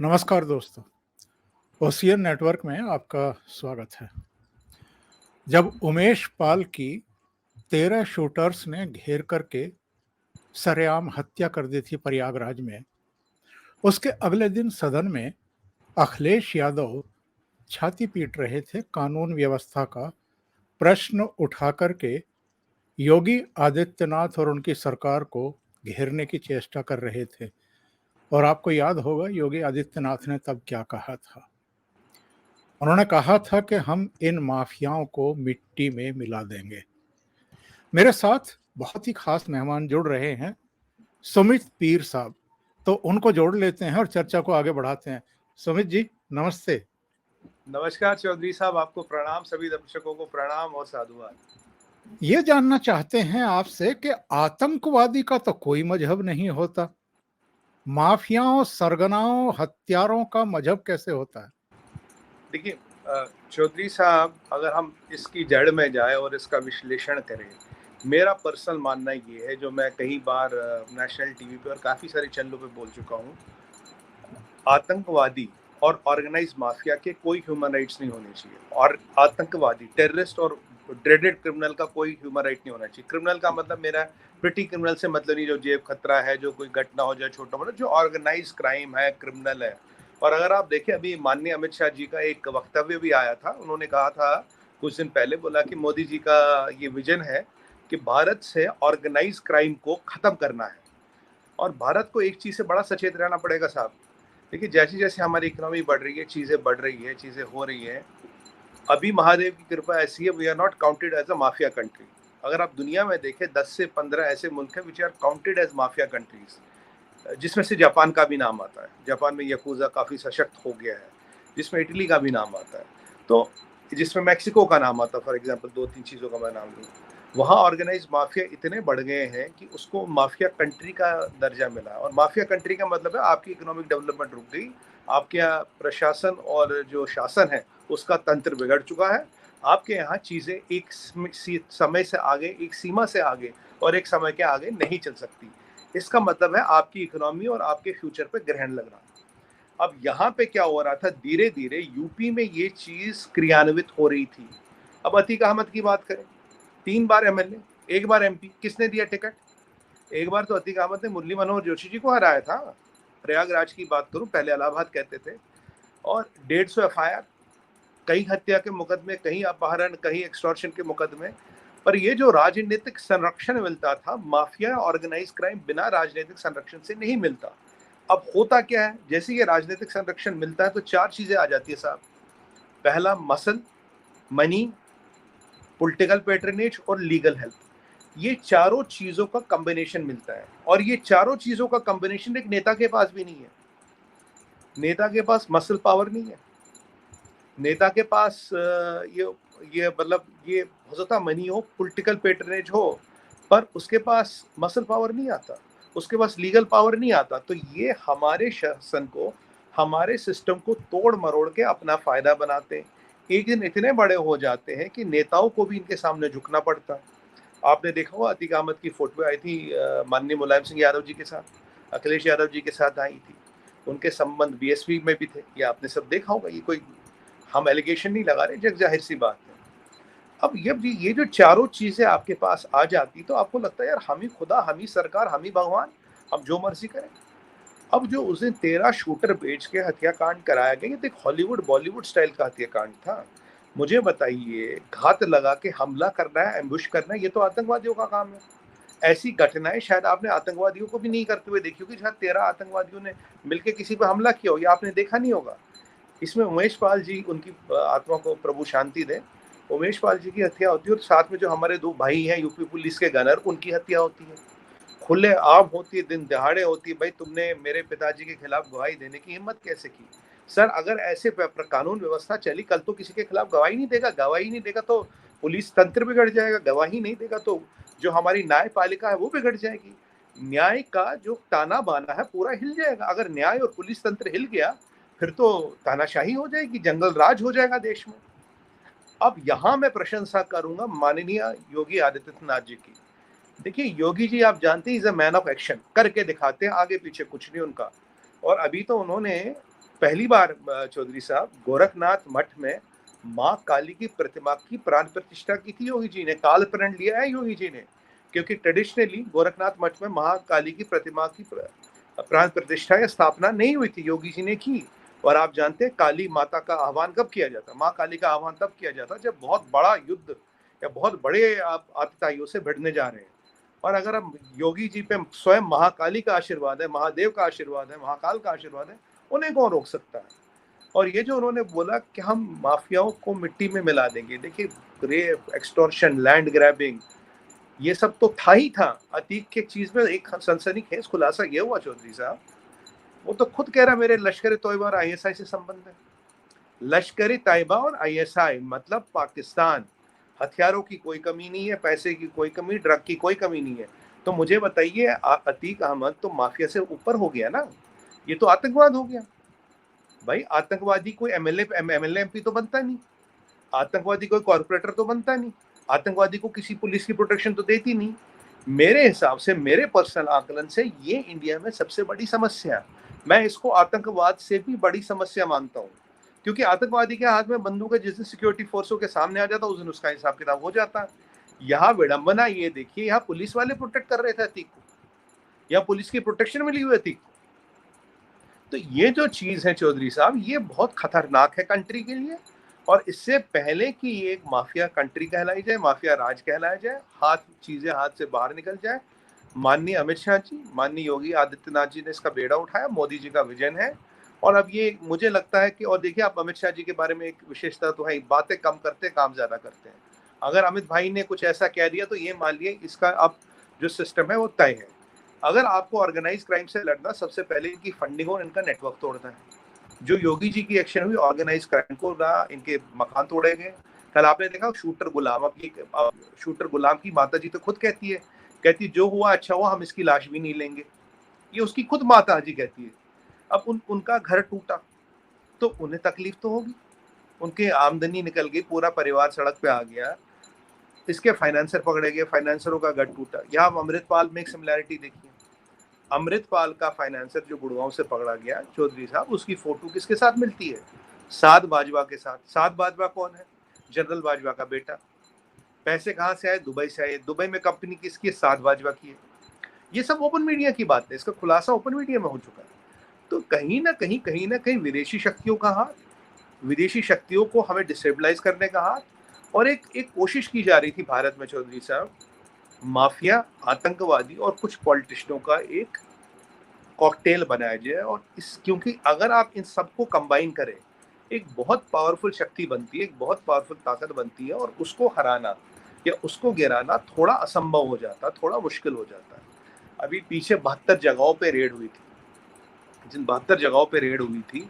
नमस्कार दोस्तों, ocean network में आपका स्वागत है। जब उमेश पाल की 13 शूटर्स ने घेर करके सरेआम हत्या कर दी थी प्रयागराज में, उसके अगले दिन सदन में अखिलेश यादव छाती पीट रहे थे। कानून व्यवस्था का प्रश्न उठा करके योगी आदित्यनाथ और उनकी सरकार को घेरने की चेष्टा कर रहे थे। और आपको याद होगा योगी आदित्यनाथ ने तब क्या कहा था। उन्होंने कहा था कि हम इन माफियाओं को मिट्टी में मिला देंगे। मेरे साथ बहुत ही खास मेहमान जुड़ रहे हैं, सुमित पीर साहब। तो उनको जोड़ लेते हैं और चर्चा को आगे बढ़ाते हैं। सुमित जी, नमस्ते। नमस्कार चौधरी साहब, आपको प्रणाम, सभी दर्शकों को प्रणाम और साधुवाद। ये जानना चाहते हैं आपसे कि आतंकवादी का तो कोई मजहब नहीं होता, माफियाओं, सरगनाओं, हत्यारों का मजहब कैसे होता है? देखिए चौधरी साहब, अगर हम इसकी जड़ में जाए और इसका विश्लेषण करें, मेरा पर्सनल मानना ये है, जो मैं कई बार नेशनल टीवी पे और काफ़ी सारे चैनलों पे बोल चुका हूँ, आतंकवादी और ऑर्गेनाइज माफिया के कोई ह्यूमन राइट्स नहीं होने चाहिए। और आतंकवादी, टेररिस्ट और ड्रेडेड क्रिमिनल का कोई ह्यूमन राइट नहीं होना चाहिए। क्रिमिनल का मतलब मेरा प्रिटी क्रिमिनल से मतलब नहीं, जो जेब खतरा है, जो कोई घटना हो जाए छोटा मोटा, जो ऑर्गेनाइज क्राइम है, क्रिमिनल है। और अगर आप देखें, अभी माननीय अमित शाह जी का एक वक्तव्य भी आया था, उन्होंने कहा था कुछ दिन पहले, बोला कि मोदी जी का ये विजन है कि भारत से ऑर्गेनाइज क्राइम को खत्म करना है। और भारत को एक चीज से बड़ा सचेत रहना पड़ेगा साहब। देखिए, जैसे जैसे हमारी इकोनॉमी बढ़ रही है, चीजें बढ़ रही है, चीजें हो रही है, अभी महादेव की कृपा ऐसी है, we are not counted as a mafia country. अगर आप दुनिया में देखें, 10 से 15 ऐसे मुल्क हैं which are counted as mafia countries, जिसमें से जापान का भी नाम आता है। जापान में यकूजा काफी सशक्त हो गया है, जिसमें इटली का भी नाम आता है, तो जिसमें मैक्सिको का नाम आता है, फॉर एग्जाम्पल। 2-3 चीजों का मैं नाम लूँ, वहाँ ऑर्गेनाइज माफिया इतने बढ़ गए हैं कि उसको माफिया कंट्री का दर्जा मिला। और माफिया कंट्री का मतलब है आपकी इकोनॉमिक डेवलपमेंट रुक गई, आपके यहाँ प्रशासन और जो शासन है उसका तंत्र बिगड़ चुका है, आपके यहाँ चीजें एक समय से आगे, एक सीमा से आगे और एक समय के आगे नहीं चल सकती। इसका मतलब है आपकी इकोनॉमी और आपके फ्यूचर पे ग्रहण लगना। अब यहाँ पे क्या हो रहा था, धीरे धीरे यूपी में ये चीज क्रियान्वित हो रही थी। अब अतीक अहमद की बात करें, 3 बार एमएलए, 1 बार एमपी, किसने दिया टिकट? एक बार तो अतीक अहमद ने मुरली मनोहर जोशी जी को हराया था। प्रयागराज की बात करूं, पहले इलाहाबाद कहते थे। और 150 एफआईआर, कहीं हत्या के मुकदमे, कहीं अपहरण, कहीं एक्सटॉर्शन के मुकदमे। पर ये जो राजनीतिक संरक्षण मिलता था, माफिया ऑर्गेनाइज क्राइम बिना राजनीतिक संरक्षण से नहीं मिलता। अब होता क्या है, जैसे ये राजनीतिक संरक्षण मिलता है तो 4 चीजें आ जाती है साहब। पहला, मसल, मनी, पॉलिटिकल पैट्रनेज और लीगल हेल्प। ये चारों चीजों का कॉम्बिनेशन मिलता है, और ये चारों चीजों का कॉम्बिनेशन एक नेता के पास भी नहीं है। नेता के पास मसल पावर नहीं है, नेता के पास ये मतलब ये हो सकता मनी हो, पॉलिटिकल पैट्रनेज हो, पर उसके पास मसल पावर नहीं आता, उसके पास लीगल पावर नहीं आता। तो ये हमारे शासन को, हमारे सिस्टम को तोड़ मरोड़ के अपना फायदा बनाते हैं। एक दिन इतने बड़े हो जाते हैं कि नेताओं को भी इनके सामने झुकना पड़ता है। आपने देखा होगा, अतीक अहमद की फोटो आई थी माननीय मुलायम सिंह यादव जी के साथ, अखिलेश यादव जी के साथ आई थी। उनके संबंध बीएसपी में भी थे, ये आपने सब देखा होगा। ये कोई हम एलिगेशन नहीं लगा रहे, जग जाहिर सी बात है। अब ये जो चारों चीजें आपके पास आ जाती, तो आपको लगता है यार, हम ही खुदा, हम ही सरकार, हम ही भगवान, हम जो मर्जी करें। अब जो उस दिन 13 शूटर बेच के हत्याकांड कराया गया, ये तो एक हॉलीवुड बॉलीवुड स्टाइल का हत्याकांड था। मुझे बताइए, घात लगा के हमला करना है, एम्बुश करना है, ये तो आतंकवादियों का काम है। ऐसी घटनाएं शायद आपने आतंकवादियों को भी नहीं करते हुए देखी होगी। शायद 13 आतंकवादियों ने मिलकर किसी पर हमला किया हो, ये आपने देखा नहीं होगा। इसमें उमेश पाल जी, उनकी आत्मा को प्रभु शांति दे, उमेश पाल जी की हत्या होती है, और साथ में जो हमारे 2 भाई हैं यूपी पुलिस के गनर, उनकी हत्या होती है। खुले आम होती है, दिन दहाड़े होती है। भाई, तुमने मेरे पिताजी के खिलाफ गवाही देने की हिम्मत कैसे की? सर, अगर ऐसे कानून व्यवस्था चली, कल तो किसी के खिलाफ गवाही नहीं देगा, गवाही नहीं देगा तो पुलिस तंत्र बिगड़ जाएगा, गवाही नहीं देगा तो जो हमारी न्यायपालिका है वो बिगड़ जाएगी। न्याय का जो ताना बाना है पूरा हिल जाएगा। अगर न्याय और पुलिस तंत्र हिल गया, फिर तो तानाशाही हो जाएगी, जंगल राज हो जाएगा देश में। अब यहाँ मैं प्रशंसा करूंगा माननीय योगी आदित्यनाथ जी की। देखिए, योगी जी आप जानते हैं, is a man of action, करके दिखाते हैं, आगे पीछे कुछ नहीं उनका। और अभी तो उन्होंने पहली बार चौधरी साहब गोरखनाथ मठ में माँ काली की प्रतिमा की प्राण प्रतिष्ठा की थी योगी जी ने, काल प्रण लिया है योगी जी ने, क्योंकि ट्रेडिशनली गोरखनाथ मठ में महाकाली की प्रतिमा की प्राण प्रतिष्ठा या स्थापना नहीं हुई थी, योगी जी ने की। और आप जानते हैं काली माता का आह्वान कब किया जाता, माँ काली का आह्वान तब किया जाता जब बहुत बड़ा युद्ध या बहुत बड़े आप आतताइयों से भिड़ने जा रहे हैं। और अगर हम योगी जी पे स्वयं महाकाली का आशीर्वाद है, महादेव का आशीर्वाद है, महाकाल का आशीर्वाद है, उन्हें कौन रोक सकता है। और ये जो उन्होंने बोला कि हम माफियाओं को मिट्टी में मिला देंगे, देखिए रेप, एक्सटॉर्शन, लैंड ग्रैबिंग, ये सब तो था ही था। अतीक की चीज में एक सनसनीखेज खुलासा ये हुआ चौधरी साहब, वो तो खुद कह रहा मेरे लश्कर तोयबा और आईएसआई से संबंध है। लश्कर तैयबा और आईएसआई मतलब पाकिस्तान, हथियारों की कोई कमी नहीं है, पैसे की कोई कमी, ड्रग की कोई कमी नहीं है। तो मुझे बताइए अतीक अहमद तो माफिया से ऊपर हो गया ना, ये तो आतंकवाद हो गया भाई। आतंकवादी कोई एमएलए एमपी तो बनता नहीं, आतंकवादी कोई कॉर्पोरेटर तो बनता नहीं, आतंकवादी को किसी पुलिस की प्रोटेक्शन तो देती नहीं। मेरे हिसाब से, मेरे पर्सनल आकलन से, ये इंडिया में सबसे बड़ी समस्या, मैं इसको आतंकवाद से भी बड़ी समस्या मानता हूँ। क्योंकि आतंकवादी के हाथ में बंदूक है, जिस दिन सिक्योरिटी फोर्सों के सामने आ जाता उस दिन उसका हिसाब किताब हो जाता। यहाँ विडंबना ये देखिए, यहाँ पुलिस वाले प्रोटेक्ट कर रहे थे अतीक को, या पुलिस की प्रोटेक्शन मिली हुई अतीक को। तो ये जो चीज है चौधरी साहब, ये बहुत खतरनाक है कंट्री के लिए। और इससे पहले कि ये एक माफिया कंट्री कहलाई जाए, माफिया राज कहलाया जाए, चीजें हाथ से बाहर निकल जाए, माननीय अमित शाह जी, माननीय योगी आदित्यनाथ जी ने इसका बेड़ा उठाया, मोदी जी का विजन है। और अब ये मुझे लगता है कि, और देखिए आप अमित शाह जी के बारे में एक विशेषता तो है, बातें कम करते काम ज्यादा करते हैं। अगर अमित भाई ने कुछ ऐसा कह दिया तो ये मान लिया इसका अब जो सिस्टम है वो तय है। अगर आपको ऑर्गेनाइज क्राइम से लड़ना, सबसे पहले इनकी फंडिंग और इनका नेटवर्क तोड़ना है। जो योगी जी की एक्शन हुई ऑर्गेनाइज क्राइम को, ना इनके मकान तोड़े गए। कल आपने देखा शूटर गुलाम की माता जी तो खुद कहती जो हुआ अच्छा हुआ, हम इसकी लाश भी नहीं लेंगे, ये उसकी खुद माता जी कहती है। अब उनका घर टूटा तो उन्हें तकलीफ तो होगी, उनके आमदनी निकल गई, पूरा परिवार सड़क पे आ गया, इसके फाइनेंसर पकड़े गए, फाइनेंसरों का घर टूटा। यहाँ अमृतपाल में एक सिमिलैरिटी देखिए, अमृतपाल का फाइनेंसर जो गुड़गांव से पकड़ा गया चौधरी साहब, उसकी फोटो किसके साथ मिलती है? साध बाजवा के साथ। साध बाजवा कौन है? जनरल बाजवा का बेटा। पैसे कहाँ से आए? दुबई से आए। दुबई में कंपनी किसकी है? साध बाजवा की है। ये सब ओपन मीडिया की बात है, इसका खुलासा ओपन मीडिया में हो चुका है। तो कहीं ना कहीं विदेशी शक्तियों का हाथ, विदेशी शक्तियों को हमें डिस्टेबलाइज करने का हाथ, और एक कोशिश की जा रही थी भारत में चौधरी साहब, माफिया, आतंकवादी और कुछ पॉलिटिशियनों का एक कॉकटेल बनाया जाए। और क्योंकि अगर आप इन सबको कंबाइन करें, एक बहुत पावरफुल शक्ति बनती है, एक बहुत पावरफुल ताकत बनती है, और उसको हराना या उसको गिराना थोड़ा असंभव हो जाता, थोड़ा मुश्किल हो जाता है। अभी पीछे 72 जगहों पे रेड हुई थी, जिन 72 जगहों पे रेड हुई थी,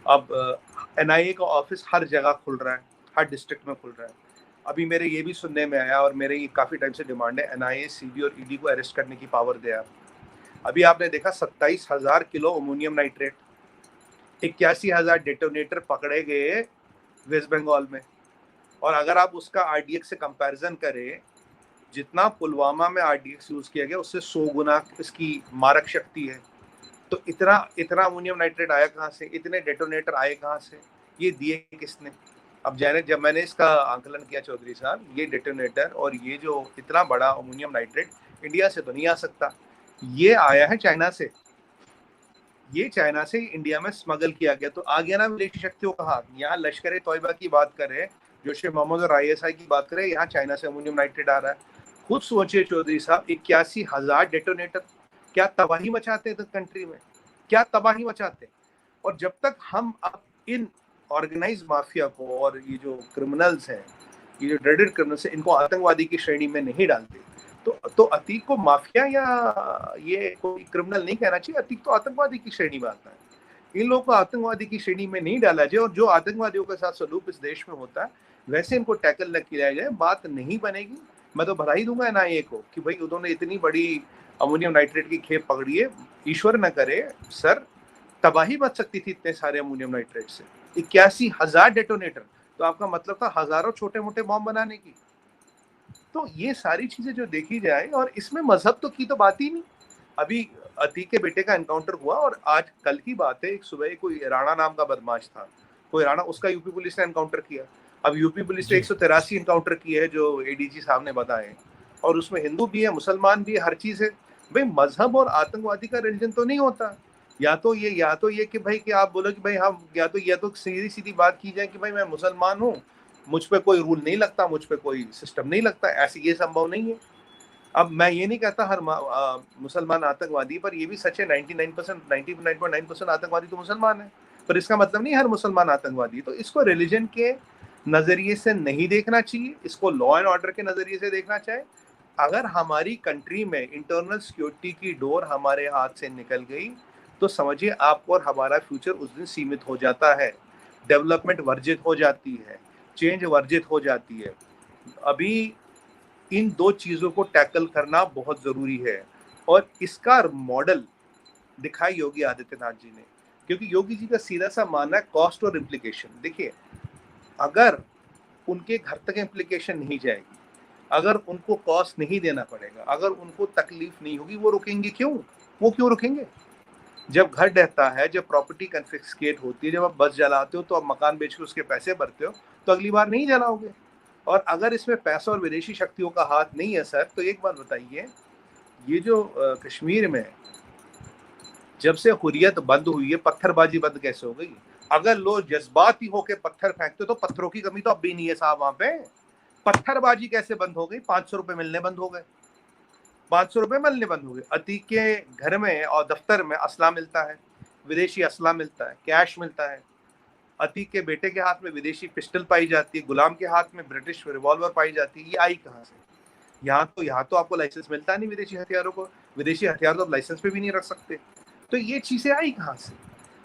अब एनआईए का ऑफिस हर जगह खुल रहा है, हर डिस्ट्रिक्ट में खुल रहा है। अभी मेरे ये भी सुनने में आया, और मेरे ये काफी टाइम से डिमांड है, एनआईए सीबी और ईडी को अरेस्ट करने की पावर दे। अभी आपने देखा 27,000 किलो अमोनियम नाइट्रेट, 81,000 डेटोनेटर पकड़े गए वेस्ट बंगाल में। और अगर आप उसका आरडीएक्स से कंपैरिजन करें, जितना पुलवामा में आरडीएक्स यूज किया गया उससे 100 गुना इसकी मारक शक्ति है। तो इतना अमोनियम नाइट्रेट आया कहाँ से? इतने डेटोनेटर आए कहाँ से? ये दिए किसने? अब जब मैंने इसका आंकलन किया चौधरी साहब, ये डेटोनेटर और ये जो इतना बड़ा अमोनियम नाइट्रेट इंडिया से तो नहीं आ सकता, ये आया है चाइना से। ये चाइना से इंडिया में स्मगल किया गया। तो आ गया ना विदेशी शक्तियों का हाथ। यहाँ लश्कर तोयबा की बात करें, जैश ए मोहम्मद और आईएसआई की बात करें, यहाँ चाइना से अमोनियम नाइट्रेट आ रहा है। खुद सोचिए चौधरी साहब, 81,000 डेटोनेटर क्या तबाही मचाते हैं कंट्री में, क्या तबाही मचाते हैं। और जब तक हम अब इन ऑर्गेनाइज माफिया को और ये जो क्रिमिनल्स हैं, ये जो ड्रेडेड क्रिमिनल्स हैं, इनको आतंकवादी की श्रेणी में नहीं डालते, तो अतीक को माफिया या ये कोई क्रिमिनल नहीं कहना चाहिए, अतीक तो आतंकवादी की श्रेणी में आता है। इन लोगों को आतंकवादी की श्रेणी में नहीं डाला जाए, और जो आतंकवादियों के साथ सलूक इस देश में होता है वैसे इनको टैकल न किया जाए, बात नहीं बनेगी। मैं तो बधाई दूंगा एनआईए को कि भाई उन्होंने इतनी बड़ी अमोनियम नाइट्रेट की खेप पकड़ी है। ईश्वर न करे सर, तबाही बच सकती थी इतने सारे अमोनियम नाइट्रेट से। 81,000 डेटोनेटर, तो आपका मतलब था हजारों छोटे मोटे बॉम्ब बनाने की। तो ये सारी चीजें जो देखी जाए, और इसमें मजहब तो की तो बात ही नहीं। अभी अतीक के बेटे का एनकाउंटर हुआ और आज कल की बात है, एक सुबह कोई राणा नाम का बदमाश था, कोई राणा, उसका यूपी पुलिस ने एनकाउंटर किया। अब यूपी पुलिस ने 183 एनकाउंटर किए हैं जो एडीजी साहब ने बताए, और उसमें हिंदू भी है, मुसलमान भी है, हर चीज है। भाई मजहब और आतंकवादी का रिलीजन तो नहीं होता। या तो ये कि भाई कि आप बोलो कि भाई हम या तो सीधी सीधी बात की जाए कि भाई मैं मुसलमान हूँ, मुझ पे कोई रूल नहीं लगता, मुझ पे कोई सिस्टम नहीं लगता, ऐसे ये संभव नहीं है। अब मैं ये नहीं कहता हर मुसलमान आतंकवादी, पर ये भी सच है 99% आतंकवादी तो मुसलमान है, पर इसका मतलब नहीं हर मुसलमान आतंकवादी। तो इसको रिलीजन के नजरिए से नहीं देखना चाहिए, इसको लॉ एंड ऑर्डर के नजरिए से देखना चाहिए। अगर हमारी कंट्री में इंटरनल सिक्योरिटी की डोर हमारे हाथ से निकल गई तो समझिए आपको और हमारा फ्यूचर उस दिन सीमित हो जाता है, डेवलपमेंट वर्जित हो जाती है, चेंज वर्जित हो जाती है। अभी इन दो चीजों को टैकल करना बहुत जरूरी है, और इसका मॉडल दिखाई योगी आदित्यनाथ जी ने, क्योंकि योगी जी का सीधा सा मानना है कॉस्ट और इम्प्लीकेशन। देखिए, अगर उनके घर तक इम्प्लीकेशन नहीं जाएगी, अगर उनको कॉस्ट नहीं देना पड़ेगा, अगर उनको तकलीफ नहीं होगी, वो रुकेंगे क्यों? वो क्यों रुकेंगे? जब घर रहता है, जब प्रॉपर्टी कन्फिस्केट होती है, जब आप बस जलाते हो तो आप मकान बेच के उसके पैसे भरते हो, तो अगली बार नहीं जलाओगे। और अगर इसमें पैसा और विदेशी शक्तियों का हाथ नहीं है सर, तो एक बात बताइए, ये जो कश्मीर में जब से हुर्रियत बंद हुई है, पत्थरबाजी बंद कैसे हो गई? अगर लोग जज्बाती होकर पत्थर फेंकते तो पत्थरों की कमी तो अब भी नहीं है साहब वहां पे। पत्थरबाजी कैसे बंद हो गई? 500 रुपए मिलने बंद हो गए, 500 रुपए मिलने बंद हो गए। अतीक के घर में और दफ्तर में असला मिलता है, विदेशी असला मिलता है, कैश मिलता है। अतीक के बेटे के हाथ में विदेशी पिस्टल पाई जाती है, गुलाम के हाथ में ब्रिटिश रिवॉल्वर पाई जाती है। ये आई कहाँ से? यहाँ तो आपको लाइसेंस मिलता नहीं विदेशी हथियारों को, विदेशी हथियार तो आप लाइसेंस पे भी नहीं रख सकते। तो ये चीजें आई कहाँ से?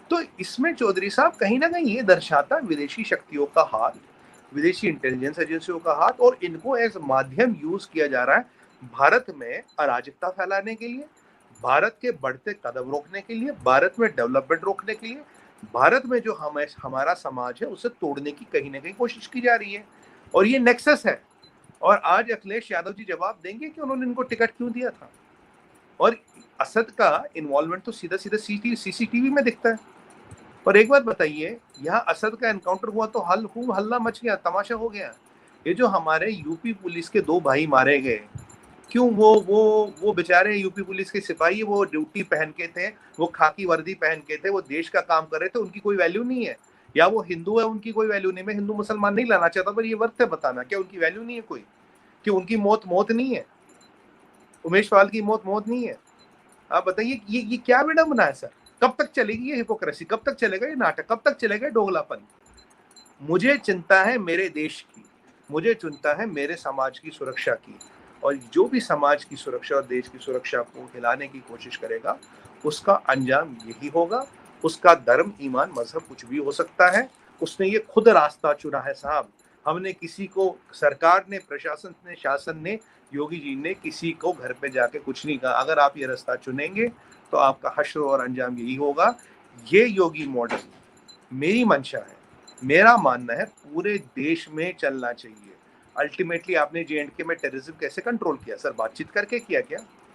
तो इसमें चौधरी साहब कहीं ना कहीं ये दर्शाता विदेशी शक्तियों का हाथ, विदेशी इंटेलिजेंस एजेंसियों का हाथ, और इनको एज माध्यम यूज किया जा रहा है भारत में अराजकता फैलाने के लिए, भारत के बढ़ते कदम रोकने के लिए, भारत में डेवलपमेंट रोकने के लिए, भारत में जो हमारा समाज है उसे तोड़ने की कहीं ना कहीं कोशिश की जा रही है। और ये नेक्सस है। और आज अखिलेश यादव जी जवाब देंगे कि उन्होंने इनको टिकट क्यों दिया था। और असद का इन्वॉल्वमेंट तो सीधा सीधा सीसीटीवी में दिखता है। और एक बात बताइए, यहाँ असद का एनकाउंटर हुआ तो हल्ला मच गया, तमाशा हो गया। ये जो हमारे यूपी पुलिस के 2 भाई मारे गए, क्यों? वो बेचारे यूपी पुलिस के सिपाही, वो ड्यूटी पहन के थे, वो खाकी वर्दी पहन के थे, वो देश का काम कर रहे थे, उनकी कोई वैल्यू नहीं है? या वो हिंदू है, उनकी कोई वैल्यू नहीं? मैं हिंदू मुसलमान नहीं लाना चाहता, पर ये वर्थ है बताना, क्या उनकी वैल्यू नहीं है कोई? कि उनकी मौत नहीं है? उमेश पाल की मौत नहीं है? आप बताइए, ये क्या विडंबना है सर? कब तक चलेगी ये हिपोक्रेसी? कब तक चलेगा ये नाटक? कब तक चलेगा दोगलापन? मुझे चिंता है मेरे देश की, मुझे चिंता है मेरे समाज की सुरक्षा की, और जो भी समाज की सुरक्षा और देश की सुरक्षा को हिलाने की कोशिश करेगा उसका अंजाम यही होगा। उसका धर्म, ईमान, मजहब कुछ भी हो सकता है, उसने ये खुद रास्ता चुना है साहब। हमने किसी को, सरकार ने, प्रशासन ने, शासन ने, योगी जी ने किसी को घर पे जाके कुछ नहीं कहा। अगर आप ये रास्ता चुनेंगे तो आपका हश्र और अंजाम यही होगा। ये योगी मॉडल मेरी मंशा है, मेरा मानना है पूरे देश में चलना चाहिए। अल्टीमेटली आपने जे एंड के में टेररिज्म कैसे कंट्रोल किया सर? बातचीत करके किया क्या?